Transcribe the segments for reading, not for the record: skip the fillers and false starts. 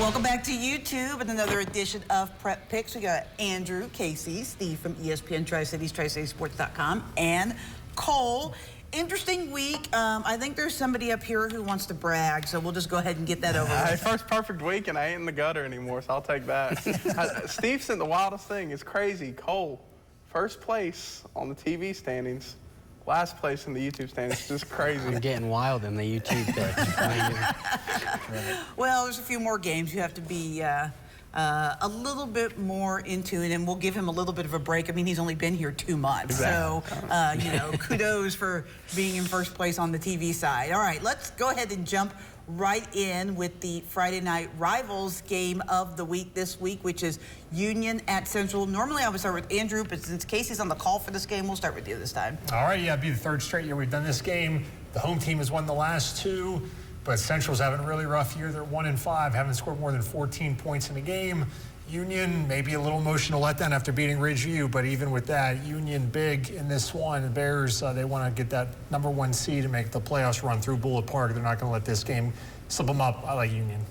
Welcome back to YouTube and another edition of Prep Picks. We got Andrew, Casey, Steve from ESPN Tri-Cities, TriCitiesSports.com, and Cole. Interesting week. I think there's somebody up here who wants to brag, so we'll just go ahead and get that over with. First perfect week, and I ain't in the gutter anymore, so I'll take that. Steve sent the wildest thing. It's crazy. Cole, first place on the TV standings. Last place in the YouTube standings. Just crazy. I'm getting wild in the YouTube Right. Well, there's a few more games. You have to be a little bit more into it, and we'll give him a little bit of a break. I mean, he's only been here 2 months. Exactly. So, you know, kudos for being in first place on the TV side. All right, let's go ahead and jump right in with the Friday night rivals game of the week this week, which is Union at Central. Normally I would start with Andrew, but since Casey's on the call for this game, we'll start with you this time. All right, yeah, it'll be the third straight year we've done this game. The home team has won the last 2, but Central's having a really rough year. They're 1-5, haven't scored more than 14 points in a game. Union, maybe a little emotional letdown after beating Ridgeview, but even with that, Union big in this one. The Bears, they want to get that #1 seed and make the playoffs run through Bullitt Park. They're not going to let this game slip them up. I like Union.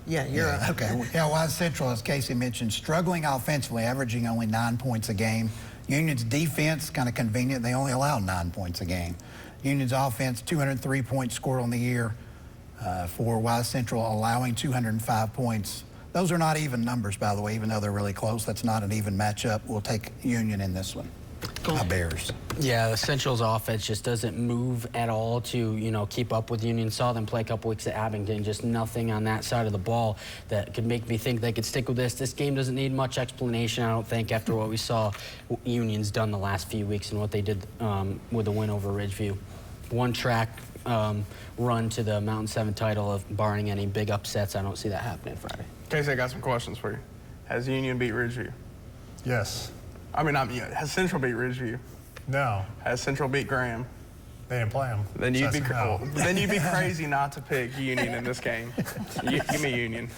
Yeah, you're up. Okay. Yeah, Wise Central, as Casey mentioned, struggling offensively, averaging only 9 points a game. Union's defense, kind of convenient. They only allow 9 points a game. Union's offense, 203 points scored on the year for Wise Central, allowing 205 points. Those are not even numbers, by the way, even though they're really close. That's not an even matchup. We'll take Union in this one. Bears. Yeah, the Central's offense just doesn't move at all to, you know, keep up with Union. Saw them play a couple weeks at Abington. Just nothing on that side of the ball that could make me think they could stick with this. This game doesn't need much explanation, I don't think, after what we saw Union's done the last few weeks and what they did with the win over Ridgeview. One track run to the Mountain 7 title of barring any big upsets. I don't see that happening Friday. Casey, I got some questions for you. Has Union beat Ridgeview? Yes. I mean, has Central beat Ridgeview? No. Has Central beat Graham? They didn't play them. Then you'd be then you'd be crazy not to pick Union in this game. Give me Union.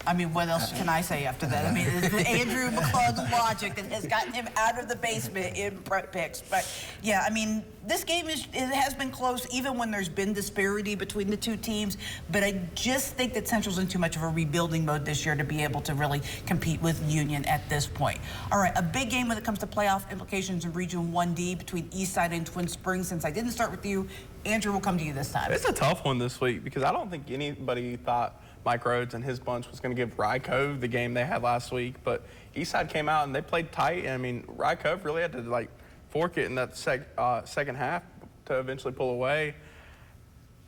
I mean, what else can I say after that? I mean, it's the Andrew McClung logic that has gotten him out of the basement in Prep Picks. But, yeah, I mean, this game has been close even when there's been disparity between the two teams. But I just think that Central's in too much of a rebuilding mode this year to be able to really compete with Union at this point. All right, a big game when it comes to playoff implications in Region 1D between Eastside and Twin Springs. Since I didn't start with you, Andrew will come to you this time. It's a tough one this week because I don't think anybody thought Mike Rhodes and his bunch was going to give Rye Cove the game they had last week, but Eastside came out and they played tight. And I mean, Rye Cove really had to like fork it in that second half to eventually pull away.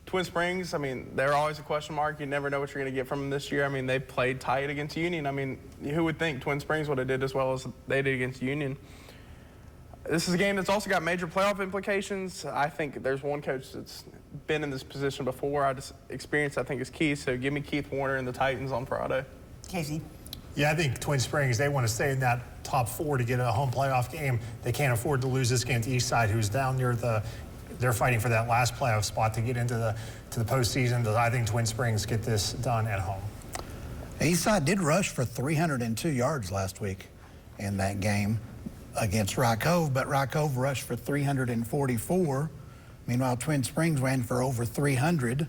Twin Springs, I mean, they're always a question mark. You never know what you're going to get from them this year. I mean, they played tight against Union. I mean, who would think Twin Springs would have did as well as they did against Union? This is a game that's also got major playoff implications. I think there's one coach that's been in this position before. Experience, I think, is key. So give me Keith Warner and the Titans on Friday. Casey? Yeah, I think Twin Springs, they want to stay in that top 4 to get a home playoff game. They can't afford to lose this game to Eastside, who's down near they're fighting for that last playoff spot to get into the postseason. I think Twin Springs get this done at home. Eastside did rush for 302 yards last week in that game against Rye Cove, but Rye Cove rushed for 344. Meanwhile, Twin Springs ran for over 300.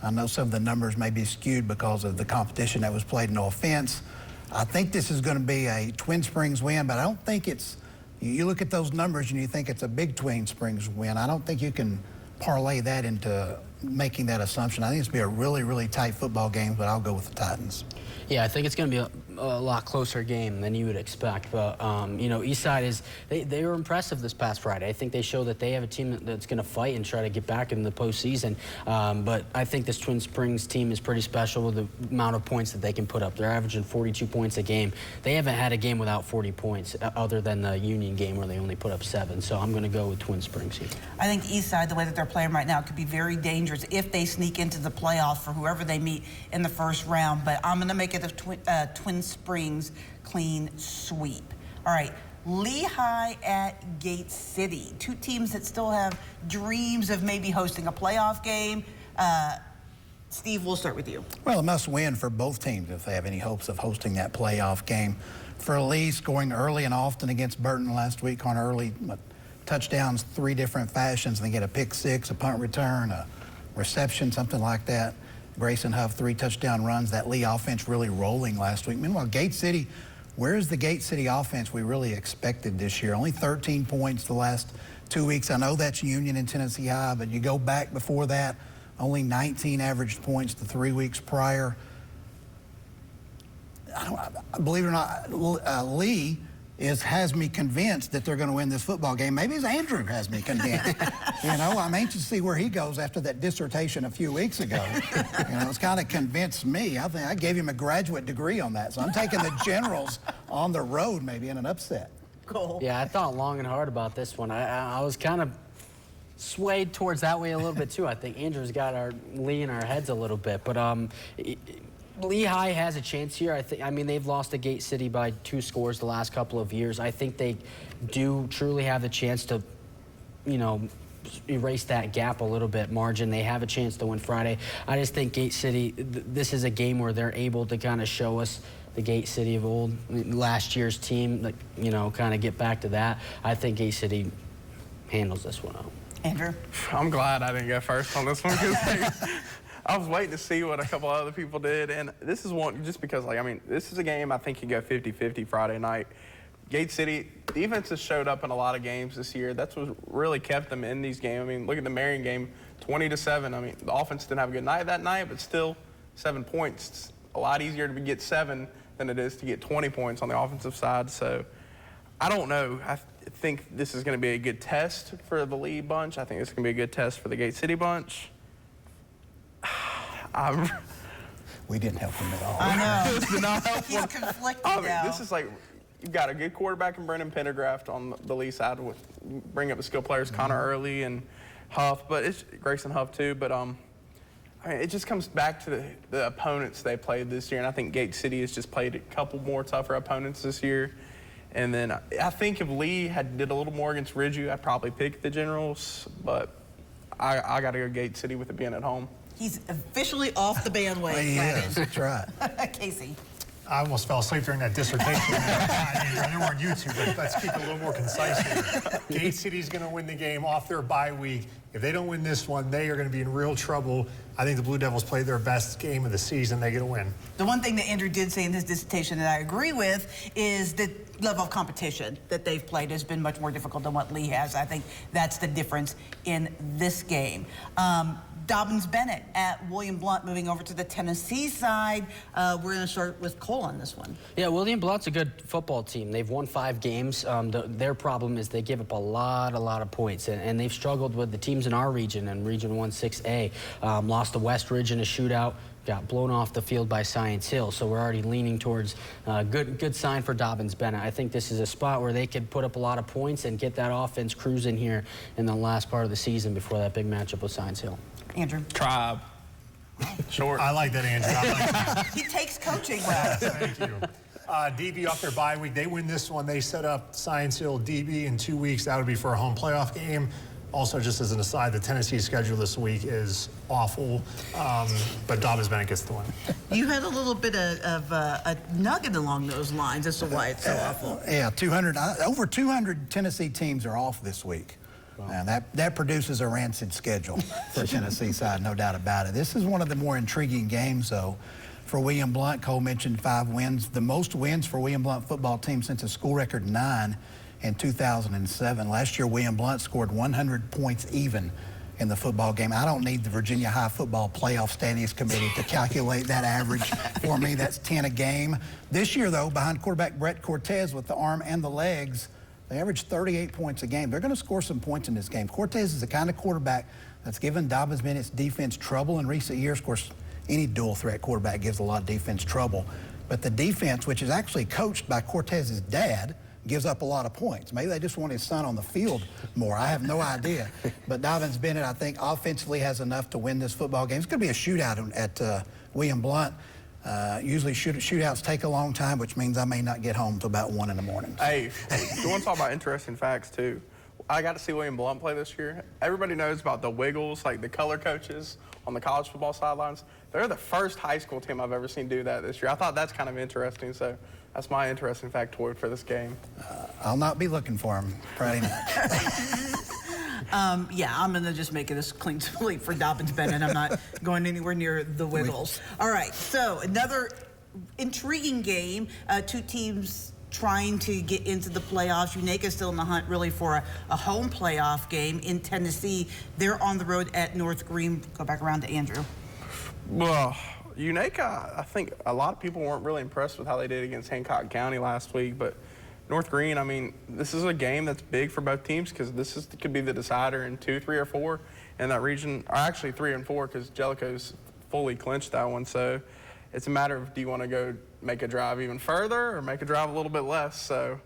I know some of the numbers may be skewed because of the competition that was played. No offense. I think this is going to be a Twin Springs win, but I don't think it's, you look at those numbers and you think it's a big Twin Springs win. I don't think you can parlay that into making that assumption. I think it's going to be a really, really tight football game, but I'll go with the Titans. Yeah, I think it's going to be a lot closer game than you would expect. But, you know, Eastside they were impressive this past Friday. I think they show that they have a team that's going to fight and try to get back in the postseason. But I think this Twin Springs team is pretty special with the amount of points that they can put up. They're averaging 42 points a game. They haven't had a game without 40 points other than the Union game where they only put up 7. So I'm going to go with Twin Springs here. I think Eastside, the way that they're playing right now, could be very dangerous if they sneak into the playoffs for whoever they meet in the first round. But I'm going to make it a Twin Springs clean sweep. All right, Lehigh at Gate City. Two teams that still have dreams of maybe hosting a playoff game. Steve, we'll start with you. Well, a must win for both teams if they have any hopes of hosting that playoff game. For Lee, scoring early and often against Burton last week on early touchdowns, 3 different fashions. They get a pick 6, a punt return, a reception, something like that. Grayson Huff, 3 touchdown runs. That Lee offense really rolling last week. Meanwhile, Gate City, where's the Gate City offense we really expected this year? Only 13 points the last 2 weeks. I know that's Union and Tennessee High, but you go back before that, only 19 average points the 3 weeks prior. Believe it or not, Lee has me convinced that they're going to win this football game. Maybe it's Andrew has me convinced. I'm anxious to see where he goes after that dissertation a few weeks ago. It's kind of convinced me. I think I gave him a graduate degree on that. So I'm taking the Generals on the road maybe in an upset. Cool. Yeah, I thought long and hard about this one. I was kind of swayed towards that way a little bit too. I think Andrew's got our Lee in our heads a little bit, but Lehigh has a chance here. I mean, they've lost to Gate City by 2 scores the last couple of years. I think they do truly have the chance to, erase that gap a little bit margin. They have a chance to win Friday. I just think Gate City, this is a game where they're able to kind of show us the Gate City of old, last year's team, kind of get back to that. I think Gate City handles this one out. Andrew? I'm glad I didn't go first on this one because I was waiting to see what a couple other people did, and this is one just because, this is a game I think you go 50-50 Friday night. Gate City defense has showed up in a lot of games this year. That's what really kept them in these games. Look at the Marion game, 20-7. The offense didn't have a good night that night, but still 7 points. It's a lot easier to get 7 than it is to get 20 points on the offensive side. So I don't know. I think this is going to be a good test for the Lee bunch. I think it's going to be a good test for the Gate City bunch. We didn't help him at all. I know. This did not help He's him. conflicted now. This is like, you've got a good quarterback in Brendan Pendergraft on the Lee side. Bring up the skill players, Connor Hurley and Huff, but it's Grayson Huff too. But it just comes back to the opponents they played this year, and I think Gate City has just played a couple more tougher opponents this year. And then I think if Lee did a little more against Ridgeview, I'd probably pick the Generals, but I got to go Gate City with it being at home. He's officially off the bandwagon. He is, that's right. Casey? I almost fell asleep during that dissertation. I know we're on YouTube, but let's keep it a little more concise here. Gate City's going to win the game off their bye week. If they don't win this one, they are going to be in real trouble. I think the Blue Devils played their best game of the season. They get a win. The one thing that Andrew did say in his dissertation that I agree with is the level of competition that they've played has been much more difficult than what Lee has. I think that's the difference in this game. Dobbins Bennett at William Blount, moving over to the Tennessee side. We're going to start with Cole on this one. Yeah, William Blount's a good football team. They've won 5 games. Their problem is they give up a lot of points, and they've struggled with the teams in our region, and Region 1 6A. Lost to West Ridge in a shootout. Got blown off the field by Science Hill, so we're already leaning towards good sign for Dobbins Bennett. I think this is a spot where they could put up a lot of points and get that offense cruising here in the last part of the season before that big matchup with Science Hill. Andrew? Tribe. Short. I like that, Andrew. I like that. He takes coaching well. Thank you. DB off their bye week. They win this one. They set up Science Hill DB in 2 weeks. That would be for a home playoff game. Also, just as an aside, the Tennessee schedule this week is awful, but Dobbins Bennett gets the win. You had a little bit of a nugget along those lines as to why it's so awful. Yeah, over 200 Tennessee teams are off this week. Wow. That produces a rancid schedule for Tennessee side, no doubt about it. This is one of the more intriguing games, though, for William Blount. Cole mentioned 5 wins. The most wins for William Blount football team since a school record 9 in 2007. Last year, William Blount scored 100 points even in the football game. I don't need the Virginia High Football Playoff Standings Committee to calculate that average for me. That's 10 a game. This year, though, behind quarterback Brett Cortez with the arm and the legs, they average 38 points a game. They're going to score some points in this game. Cortez is the kind of quarterback that's given Dobbins Bennett's defense trouble in recent years. Of course, any dual-threat quarterback gives a lot of defense trouble. But the defense, which is actually coached by Cortez's dad, gives up a lot of points. Maybe they just want his son on the field more. I have no idea. But Dobbins Bennett, I think, offensively has enough to win this football game. It's going to be a shootout at William Blount. Usually shootouts take a long time, which means I may not get home till about 1 in the morning. Hey, you want to talk about interesting facts, too? I got to see William Blount play this year. Everybody knows about the Wiggles, like the color coaches on the college football sidelines. They're the first high school team I've ever seen do that this year. I thought that's kind of interesting, so that's my interesting factoid for this game. I'll not be looking for him Friday night. Yeah, I'm going to just make it a clean slate for Dobbins Bennett. I'm not going anywhere near the Wiggles. All right, so another intriguing game. Two teams trying to get into the playoffs. Unaka still in the hunt really for a home playoff game in Tennessee. They're on the road at North Greene. Go back around to Andrew. Well, Unaka, I think a lot of people weren't really impressed with how they did against Hancock County last week, but North Greene, I mean, this is a game that's big for both teams because could be the decider in 2, 3, or 4 in that region, or actually 3 and 4 because Jellicoe's fully clinched that one. So it's a matter of, do you want to go make a drive even further or make a drive a little bit less? So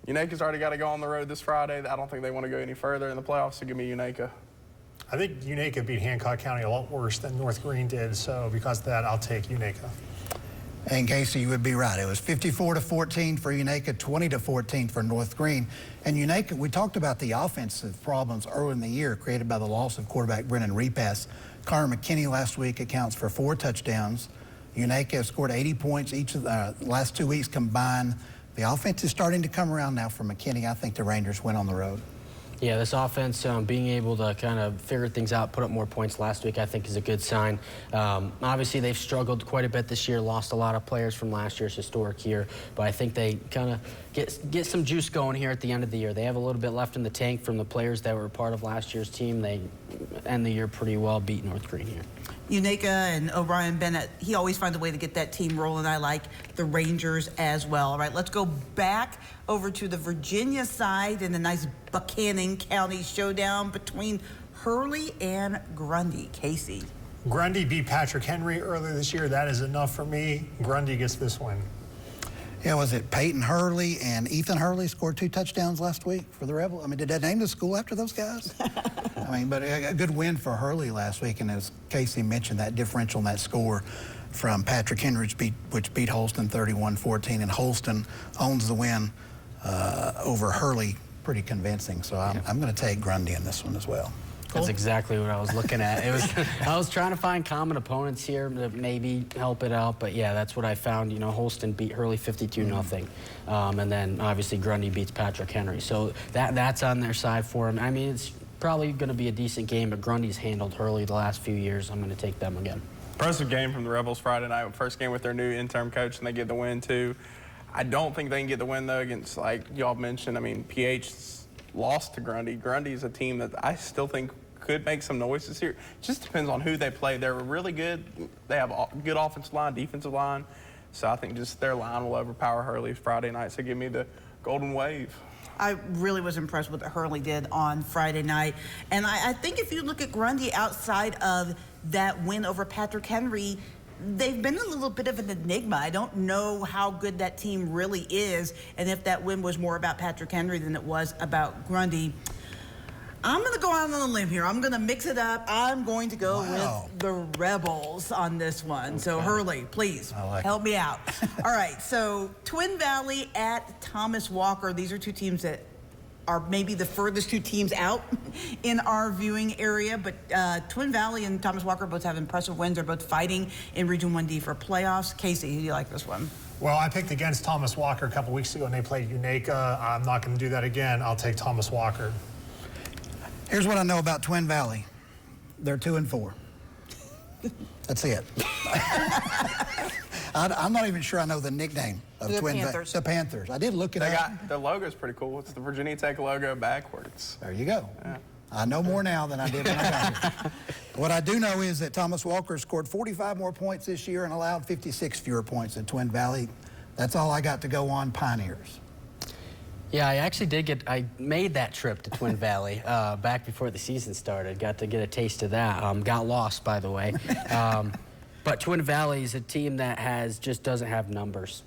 Unaka's already got to go on the road this Friday. I don't think they want to go any further in the playoffs, so give me Unaka. I think Unaka beat Hancock County a lot worse than North Greene did, so because of that, I'll take Unaka. And Casey, you would be right. It was 54-14 for Unaka, 20-14 for North Greene. And Unaka, we talked about the offensive problems early in the year created by the loss of quarterback Brennan Repass. Connor McKinney last week accounts for 4 touchdowns. Unaka has scored 80 points each of the last 2 weeks combined. The offense is starting to come around now for McKinney. I think the Rangers win on the road. Yeah, this offense being able to kind of figure things out, put up more points last week, I think is a good sign. Obviously, they've struggled quite a bit this year, lost a lot of players from last year's historic year, but I think they kind of get some juice going here at the end of the year. They have a little bit left in the tank from the players that were part of last year's team. They end the year pretty well, beat North Greene here. Unaka and O'Brien Bennett, he always finds a way to get that team rolling. I like the Rangers as well. All right, let's go back over to the Virginia side in the nice Buchanan County showdown between Hurley and Grundy. Casey. Grundy beat Patrick Henry earlier this year. That is enough for me. Grundy gets this win. Yeah, was it Peyton Hurley and Ethan Hurley scored 2 touchdowns last week for the Rebels? I mean, did they name the school after those guys? I mean, but a good win for Hurley last week, and as Casey mentioned, that differential in that score from Patrick Henry, which beat Holston 31-14, and Holston owns the win over Hurley pretty convincing. So I'm going to take Grundy in this one as well. That's exactly what I was looking at. I was trying to find common opponents here to maybe help it out, but yeah, that's what I found. You know, Holston beat Hurley 52-0, and then obviously Grundy beats Patrick Henry. So that's on their side for him. I mean, it's probably going to be a decent game, but Grundy's handled Hurley the last few years. I'm going to take them again. Impressive game from the Rebels Friday night. First game with their new interim coach, and they get the win too. I don't think they can get the win though against, like y'all mentioned. I mean, PH lost to Grundy. Grundy is a team that I still think could make some noises here. It just depends on who they play. They're really good. They have a good offensive line, defensive line. So I think just their line will overpower Hurley Friday night. So give me the Golden Wave. I really was impressed with what Hurley did on Friday night. And I think if you look at Grundy outside of that win over Patrick Henry, they've been a little bit of an enigma. I don't know how good that team really is, and if that win was more about Patrick Henry than it was about Grundy. I'm going to go out on a limb here. I'm going to mix it up. I'm going to go with the Rebels on this one. Okay. So, Hurley, please help me out. All right, so Twin Valley at Thomas Walker. These are two teams that are maybe the furthest two teams out in our viewing area, but Twin Valley and Thomas Walker both have impressive wins. They're both fighting in Region 1D for playoffs. Casey, who do you like this one? Well, I picked against Thomas Walker a couple weeks ago, and they played Unaka. I'm not going to do that again. I'll take Thomas Walker. Here's what I know about Twin Valley. They're 2-4. That's it. I'm not even sure I know the nickname of Twin Valley. The Panthers. I did look it up. Their logo's pretty cool. It's the Virginia Tech logo backwards. There you go. Yeah. I know more now than I did when I got here. What I do know is that Thomas Walker scored 45 more points this year and allowed 56 fewer points than Twin Valley. That's all I got to go on Pioneers. Yeah, I actually I made that trip to Twin Valley back before the season started. Got to get a taste of that. Got lost, by the way. But Twin Valley is a team that just doesn't have numbers.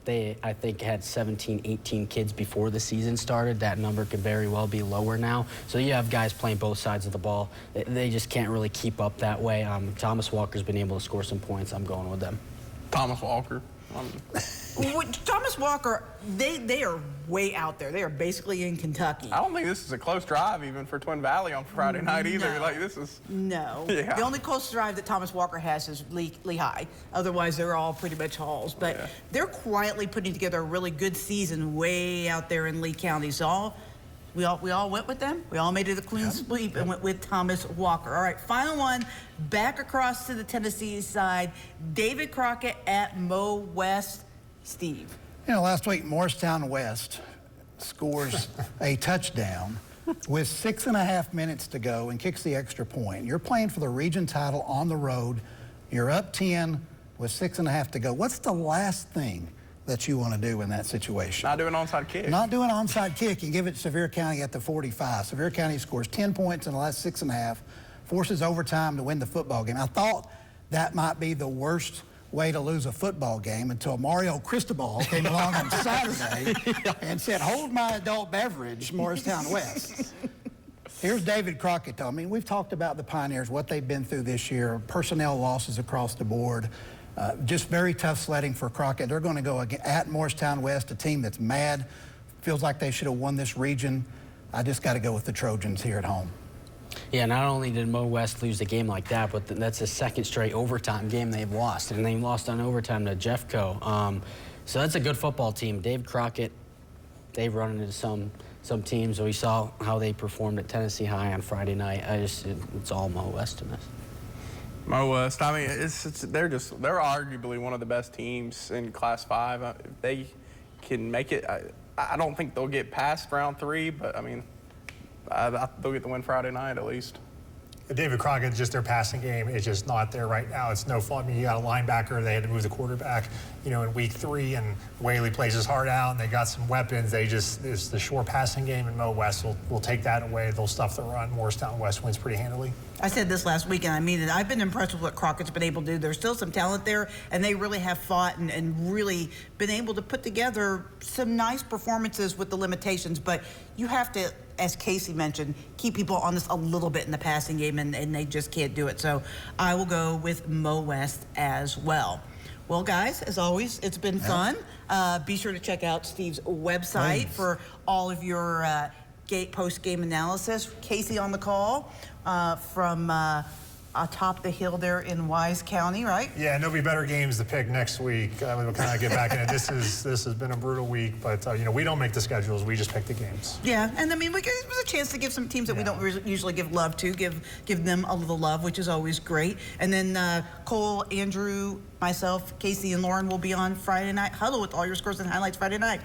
They, I think, had 17, 18 kids before the season started. That number could very well be lower now. So you have guys playing both sides of the ball. They just can't really keep up that way. Thomas Walker's been able to score some points. I'm going with them. Thomas Walker. Thomas Walker, they are way out there. They are basically in Kentucky. I don't think this is a close drive even for Twin Valley on Friday night either. Like this is The only close drive that Thomas Walker has is Lehigh. Otherwise, they're all pretty much hauls. But they're quietly putting together a really good season way out there in Lee County. So We all went with them. We all made it a clean sweep and went with Thomas Walker. All right, final one. Back across to the Tennessee side. David Crockett at Mo West. Steve. You know, last week Morristown West scores a touchdown with 6.5 minutes to go and kicks the extra point. You're playing for the region title on the road. You're up 10 with 6.5 to go. What's the last thing that you want to do in that situation? Not doing onside kick. Not doing onside kick. You give it to Sevier County at the 45. Sevier County scores 10 points in the last 6.5, forces overtime to win the football game. I thought that might be the worst way to lose a football game until Mario Cristobal came along on Saturday and said, hold my adult beverage, Morristown West. Here's David Crockett. I mean, we've talked about the Pioneers, what they've been through this year, personnel losses across the board. Just very tough sledding for Crockett. They're going to go at Morristown West, a team that's mad, feels like they should have won this region. I just got to go with the Trojans here at home. Yeah, not only did Mo West lose a game like that, but that's the second straight overtime game they've lost, and they lost on overtime to Jeffco. So that's a good football team. Dave Crockett, they've run into some teams. We saw how they performed at Tennessee High on Friday night. It's all Mo West in this. Mo West, I mean, they're arguably one of the best teams in Class 5. If they can make it, I don't think they'll get past round 3, but I mean, they'll get the win Friday night at least. David Crockett, just their passing game is just not there right now. It's no fun. I mean, you got a linebacker. They had to move the quarterback, in week 3, and Whaley plays his heart out, and they got some weapons. It's the short passing game, and Mo West will take that away. They'll stuff the run. Morristown West wins pretty handily. I said this last week, and I mean it. I've been impressed with what Crockett's been able to do. There's still some talent there, and they really have fought and really been able to put together some nice performances with the limitations. But you have to, as Casey mentioned, keep people on this a little bit in the passing game, and they just can't do it. So I will go with Mo West as well. Well, guys, as always, it's been fun. Be sure to check out Steve's website for all of your post-game analysis. Casey on the call from atop the hill there in Wise County, right? Yeah, and there'll be better games to pick next week. We'll kind of get back in it. This has been a brutal week, but we don't make the schedules. We just pick the games. Yeah, and I mean, it was a chance to give some teams that we don't usually give love to, give them a little love, which is always great. And then Cole, Andrew, myself, Casey, and Lauren will be on Friday Night Huddle with all your scores and highlights Friday night.